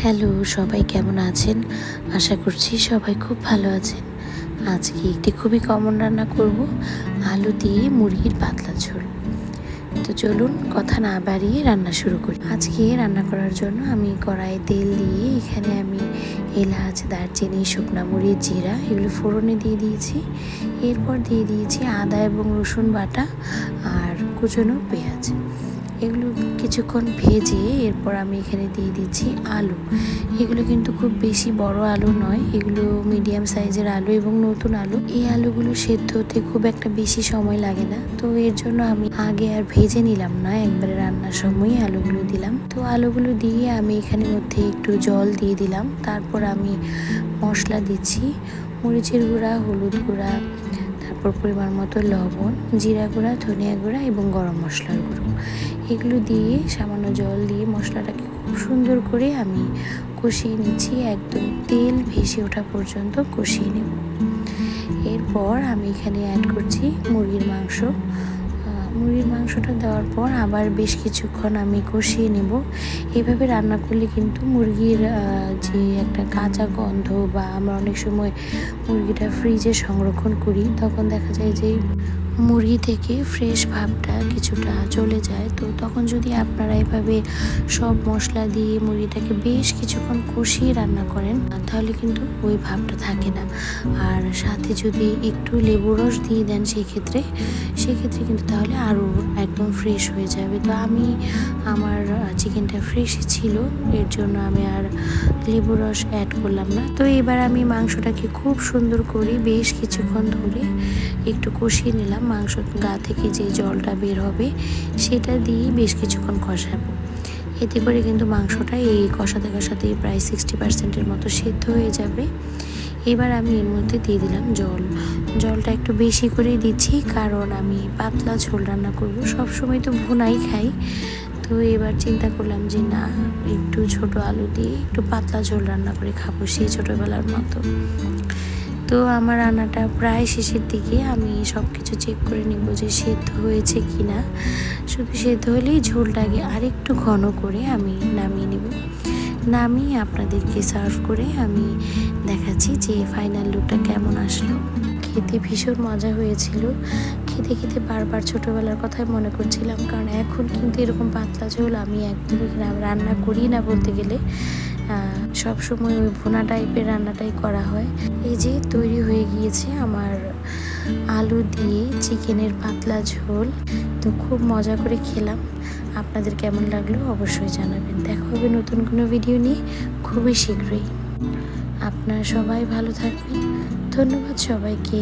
Hello, সবাই কেমন আছেন? আশা করছি সবাই খুব ভালো আছেন। আজকে একটি খুবই কমন রান্না করব, আলু দিয়ে মুরগির পাতলা ঝোল। তো চলুন কথা না বাড়িয়ে রান্না শুরু করি। আজকে রান্না করার জন্য আমি কড়াইয়ে তেল দিয়ে এখানে আমি এলাচ, দারচিনি, শুকনো মরিচ, জিরা এগুলো ফোড়নে দিয়ে দিয়েছি। এরপর দিয়ে দিয়েছি আদা এবং রসুন বাটা আর কুচনো পেঁয়াজ। এগুলো কিছুক্ষণ ভেজে এরপর আমি এখানে দিয়ে দিচ্ছি আলু। এগুলো কিন্তু খুব বেশি বড় আলু নয়, এগুলো মিডিয়াম সাইজের আলু এবং নতুন আলু। এই আলুগুলো সেদ্ধ হতে খুব একটা বেশি সময় লাগে না, তো এর জন্য আমি আগে আর ভেজে নিলাম না, একবারে রান্নার সময় আলুগুলো দিলাম। তো আলুগুলো দিয়ে আমি এখানে মধ্যে একটু জল দিয়ে দিলাম। তারপর আমি মশলা দিচ্ছি, মরিচের গুঁড়া, হলুদ গুঁড়া, তারপর পরিমাণ মতো লবণ, জিরা গুঁড়া, ধনিয়া গুঁড়া এবং গরম মশলার গুঁড়ো। এগুলো দিয়ে সামান্য জল দিয়ে মশলাটাকে খুব সুন্দর করে আমি কষিয়ে নিচ্ছি, একদম তেল ভেসে ওঠা পর্যন্ত কষিয়ে নেব। এরপর আমি এখানে অ্যাড করছি মুরগির মাংস। মুরগির মাংসটা দেওয়ার পর আবার বেশ কিছুক্ষণ আমি কষিয়ে নেব। এভাবে রান্না করলে কিন্তু মুরগির যে একটা কাঁচা গন্ধ, বা আমরা অনেক সময় মুরগিটা ফ্রিজে সংরক্ষণ করি, তখন দেখা যায় যে মুরগি থেকে ফ্রেশ ভাবটা কিছুটা চলে যায়। তো তখন যদি আপনারা এভাবে সব মশলা দিয়ে মুরগিটাকে বেশ কিছুক্ষণ কষিয়ে রান্না করেন, তাহলে কিন্তু ওই ভাবটা থাকে না। আর সাথে যদি একটু লেবুর রস দিয়ে দেন সেক্ষেত্রে কিন্তু তাহলে আরও একদম ফ্রেশ হয়ে যাবে। তো আমার চিকেনটা ফ্রেশই ছিল, এর জন্য আমি আর লেবুর রস অ্যাড করলাম না। তো এবার আমি মাংসটাকে খুব সুন্দর করে বেশ কিছুক্ষণ ধরে একটু কষিয়ে নিলাম। মাংস গা থেকে যে জলটা বের হবে সেটা দিয়ে বেশ কিছুক্ষণ কষাবো। এতে করে কিন্তু মাংসটা এই কষাতে কষাতে প্রায় 60% মতো সেদ্ধ হয়ে যাবে। এবার আমি এর মধ্যে দিয়ে দিলাম জলটা একটু বেশি করে দিচ্ছি, কারণ আমি পাতলা ঝোল রান্না করব। সবসময় তো ভুনাই খাই, তো এবার চিন্তা করলাম যে না, একটু ছোট আলু দিয়ে একটু পাতলা ঝোল রান্না করে খাবো সেই ছোটোবেলার মতো। তো আমার রান্নাটা প্রায় শেষের দিকে, আমি সব কিছু চেক করে নিব যে সেদ্ধ হয়েছে কি না। শুধু সেদ্ধ হলেই ঝোলটাকে আরেকটু ঘন করে আমি নামিয়ে নেব। নামিয়ে আপনাদেরকে সার্ভ করে আমি দেখাচ্ছি যে ফাইনাল লুকটা কেমন আসলো। খেতে ভীষণ মজা হয়েছিল। খেতে খেতে বারবার ছোটোবেলার কথাই মনে করছিলাম, কারণ এখন কিন্তু এরকম পাতলা ঝোল আমি একদমই রান্না করি না বলতে গেলে। সব সময় ওই ভুনা টাইপের রান্নাটাই করা হয়। এই যে তৈরি হয়ে গিয়েছে আমার আলু দিয়ে চিকেনের পাতলা ঝোল। তো খুব মজা করে খেলাম। আপনাদের কেমন লাগলো অবশ্যই জানাবেন। দেখা হবে নতুন কোনো ভিডিও নিয়ে খুবই শীঘ্রই। আপনারা সবাই ভালো থাকবেন। ধন্যবাদ সবাইকে।